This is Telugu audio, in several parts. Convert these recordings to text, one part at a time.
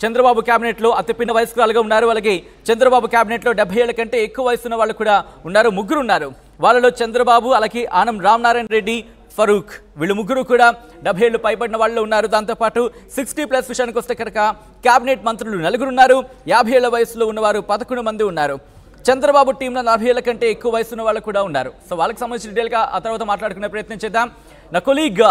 చంద్రబాబు కేబినెట్ లో అతి పిన్న వయస్కురాలుగా ఉన్నారు. అలాగే చంద్రబాబు కేబినెట్ లో 70 ఏళ్ల కంటే ఎక్కువ వయసున్న వాళ్ళు కూడా ఉన్నారు. ముగ్గురు ఉన్నారు. వాళ్ళలో చంద్రబాబు, అలాగే ఆనం రామనారాయణ రెడ్డి, ఫరూక్, వీళ్ళు ముగ్గురు కూడా 70 ఏళ్లు పైబడిన వాళ్ళు ఉన్నారు. దాంతోపాటు 60+ విషయానికి వస్తే కనుక కేబినెట్ మంత్రులు 4 ఉన్నారు. 50 ఏళ్ల వయసులో ఉన్నవారు 11 మంది ఉన్నారు. చంద్రబాబు టీంలో 40 ఏళ్ల కంటే ఎక్కువ వయసున్న వాళ్ళు కూడా ఉన్నారు. సో వాళ్ళకి సంబంధించిన డీటెయిల్గా ఆ తర్వాత మాట్లాడుకునే ప్రయత్నం చేద్దాం. నా కొలీగ్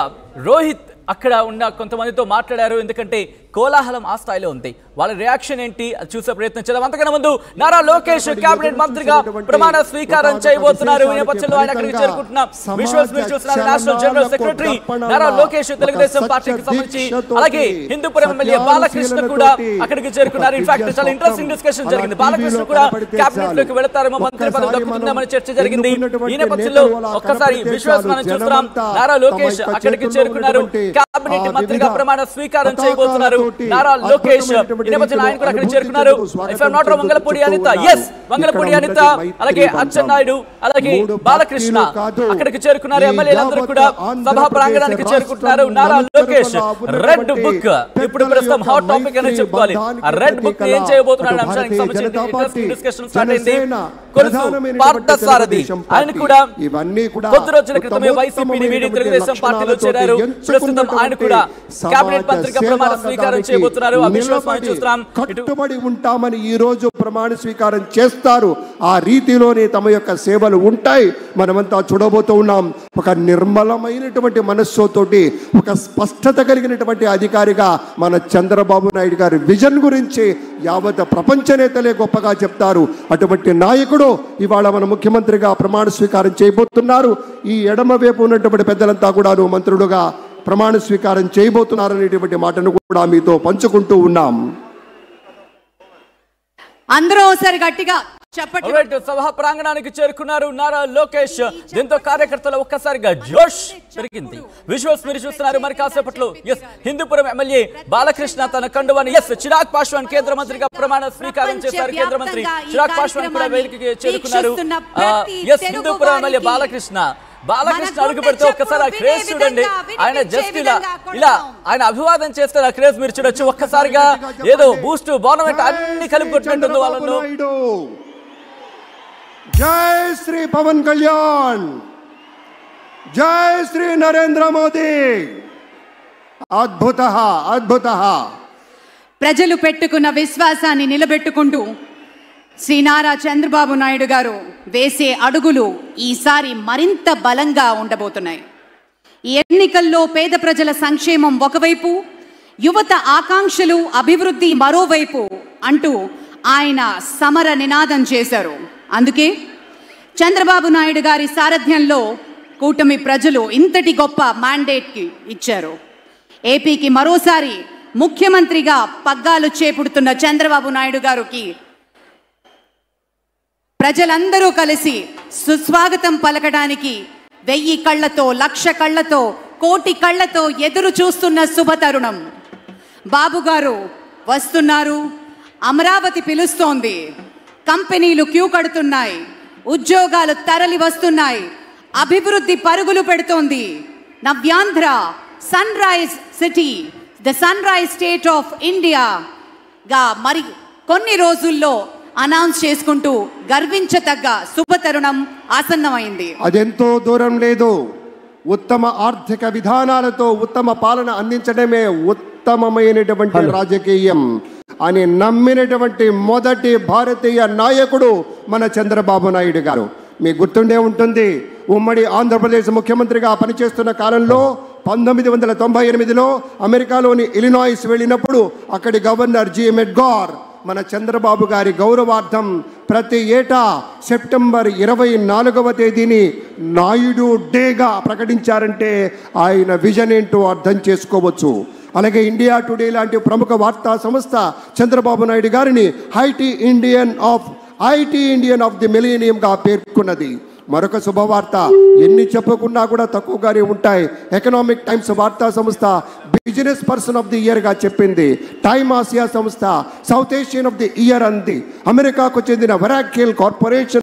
రోహిత్ అక్కడ ఉన్న కొంతమందితో మాట్లాడారు. ఎందుకంటే కోలాహలం ఆ స్థాయిలో ఉంది. వాళ్ళ రియాక్షన్ ఏంటి అది చూసే ప్రయత్నం చేద్దాం. అంతకన్నా ముందు నారా లోకేష్ కేబినెట్ మంత్రిగా ప్రమాణ స్వీకారం చేయబోతున్నారు. ఈ నేపథ్యంలో ఆయన అక్కడికి చేరుకుంటున్న విజువల్స్ మీరు చూస్తున్నారు. National general secretary Nara Lokesh Telugu Desam పార్టీకి సంబంధించి, అలాగే హిందూపురం ఎమ్మెల్యే బాలకృష్ణ కూడా అక్కడికి చేరుకున్నారు. ఇన్ఫాక్ట్ చాలా ఇంట్రెస్టింగ్ డిస్కషన్ జరిగింది. బాలకృష్ణ కూడా కేబినెట్ లోకి వెళతారేమో, మంత్రి పదవి దక్కుతుందామని చర్చ జరిగింది. ఈ నేపథ్యంలో ఒక్కసారి విజువల్స్ మనం చూస్తున్నాం. నారా లోకేష్ అక్కడికి చేరుకున్నారు. కేబినెట్ మంత్రిగా ప్రమాణ స్వీకారం చేయబోతున్నారు నారా లోకేష్. ఈ నేపథ్యంలో ఆయన కూడా అక్కడికి చేరుకున్నారు. If I not wrong, Vangalapudi Anitha, Vangalapudi Anitha, అలాగే అచ్చెన్నాయుడు, అలాగే బాలకృష్ణ అక్కడికి చేరుకున్నారు. ఎమ్మెల్యేలందరూ కూడా సభా ప్రాంగణానికి చేరుకుంటున్నారు. నారా లోకేష్ రెడ్ బుక్ ఇప్పుడు ప్రస్తుతం హాట్ టాపిక్ అని చెప్పుకోవాలి. ఆ రెడ్ బుక్ ఏం చేయబోతున్నాడు అంశానికి సంబంధించిన డిస్కషన్ స్టార్ట్ అయింది. పార్థసారథి ఆయన కూడా కొద్ది రోజుల క్రితమే వైసీపీని వీడి తెలుగుదేశం పార్టీలో చేరారు. ప్రస్తుతం ఆయన కూడా కేబినెట్ మంత్రిగా ప్రమాణ స్వీకారం చేయబోతున్నారు. కట్టుబడి ఉంటామని ఈ రోజు ప్రమాణ స్వీకారం చేస్తారు. ఆ రీతిలోనే తమ యొక్క సేవలు ఉంటాయి. మనమంతా చూడబోతూ ఉన్నాం. ఒక నిర్మలమైనటువంటి మనస్సుతోటి, ఒక స్పష్టత కలిగినటువంటి అధికారిగా మన చంద్రబాబు నాయుడు గారి విజన్ గురించి యావత్ ప్రపంచ నేతలే గొప్పగా చెప్తారు. అటువంటి నాయకుడు ఇవాళ మన ముఖ్యమంత్రిగా ప్రమాణ స్వీకారం చేయబోతున్నారు. ఈ ఎడమ వైపు ఉన్నటువంటి పెద్దలంతా కూడా మంత్రులుగా ప్రమాణ స్వీకారం చేయబోతున్నారనేటువంటి మాటను కూడా మీతో పంచుకుంటూ ఉన్నాం. అందరూ ఒకసారి గట్టిగా చెప్పండి. సభా ప్రాంగణానికి చేరుకున్నారు నారా లోకేష్. దీంతో కార్యకర్తలు ఒక్కసారిగా జోష్ పెరిగింది. విజువల్స్ మీరు చూస్తున్నారు. మరి కాసేపట్లో హిందూపురం ఎమ్మెల్యే బాలకృష్ణ తన కండువాని చిరాగ్ పాశ్వాన్ కేంద్ర మంత్రిగా ప్రమాణ స్వీకారం చేశారు. కేంద్ర మంత్రి చిరాగ్ పాశ్వాన్ కూడా వేదికకి చేరుకున్నారు. హిందూపురం ఎమ్మెల్యే బాలకృష్ణ అడుగు పెడితే ఒక్కసారి ఆ క్రేజ్ చూడండి. ఆయన జస్ట్ ఇలా ఆయన అభివాదం చేస్తారు. ఆ క్రేజ్ మీరు చూడొచ్చు. ఒక్కసారిగా ఏదో బూస్ట్ బోర్నమెంట్ అన్ని కలిపి కొట్టినట్టుంది వాళ్ళను. జై శ్రీ పవన్ కళ్యాణ్, జై శ్రీ నరేంద్ర మోదీ. అద్భుత అద్భుత. ప్రజలు పెట్టుకున్న విశ్వాసాన్ని నిలబెట్టుకుంటూ శ్రీ నారా చంద్రబాబు నాయుడు గారు వేసే అడుగులు ఈసారి మరింత బలంగా ఉండబోతున్నాయి. ఈ ఎన్నికల్లో పేద ప్రజల సంక్షేమం ఒకవైపు, యువత ఆకాంక్షలు అభివృద్ధి మరోవైపు అంటూ ఆయన సమర నినాదం చేశారు. అందుకే చంద్రబాబు నాయుడు గారి సారథ్యంలో కూటమి ప్రజలు ఇంతటి గొప్ప మ్యాండేట్కి ఇచ్చారు. ఏపీకి మరోసారి ముఖ్యమంత్రిగా పగ్గాలు చేపడుతున్న చంద్రబాబు నాయుడు గారికి ప్రజలందరూ కలిసి సుస్వాగతం పలకడానికి 1000 కళ్ళతో, 1,00,000 కళ్ళతో, 1,00,00,000 కళ్ళతో ఎదురు చూస్తున్న శుభతరుణం. బాబు గారు వస్తున్నారు. అమరావతి పిలుస్తోంది. కంపెనీలు క్యూ కడుతున్నాయి. ఉద్యోగాలు తరలి వస్తున్నాయి. అభివృద్ధి పరుగులు పెడుతోంది. నవ్యాంధ్ర sun rise city, the sun rise state of ఇండియాగా మరి కొన్ని రోజుల్లో అనౌన్స్ చేసుకుంటూ గర్వించతగ్గ శుభతరుణం ఆసన్నమైంది. అదెంతో దూరం లేదు. ఉత్తమ ఆర్థిక విధానాలతో ఉత్తమ పాలన అందించడమే ఉత్తమమైనటువంటి రాజకీయం అని నమ్మినటువంటి మొదటి భారతీయ నాయకుడు మన చంద్రబాబు నాయుడు గారు. మీకు గుర్తుండే ఉంటుంది, ఉమ్మడి ఆంధ్రప్రదేశ్ ముఖ్యమంత్రిగా పనిచేస్తున్న కాలంలో 1998లో అమెరికాలోని ఇలినాయిస్ వెళ్ళినప్పుడు అక్కడి గవర్నర్ జి మెడ్గార్ మన చంద్రబాబు గారి గౌరవార్థం ప్రతి ఏటా సెప్టెంబర్ 24వ తేదీని నాయుడు డేగా ప్రకటించారంటే ఆయన విజన్ ఏంటో అర్థం చేసుకోవచ్చు. అలాగే ఇండియా టుడే లాంటి ప్రముఖ వార్తా సంస్థ చంద్రబాబు నాయుడు గారిని ఐటీ ఇండియన్ ఆఫ్ ది మిలీనియంగా పేర్కొన్నది. మరొక శుభవార్త ఎన్ని చెప్పుకున్నా కూడా తక్కువగానే ఉంటాయి. ఎకనామిక్ టైమ్స్ వార్తా సంస్థ బిజినెస్ పర్సన్ ఆఫ్ ది ఇయర్గా చెప్పింది. టైమ్ ఆసియా సంస్థ south Asian of the year అంది. అమెరికాకు చెందిన వెరాకిల్ కార్పొరేషన్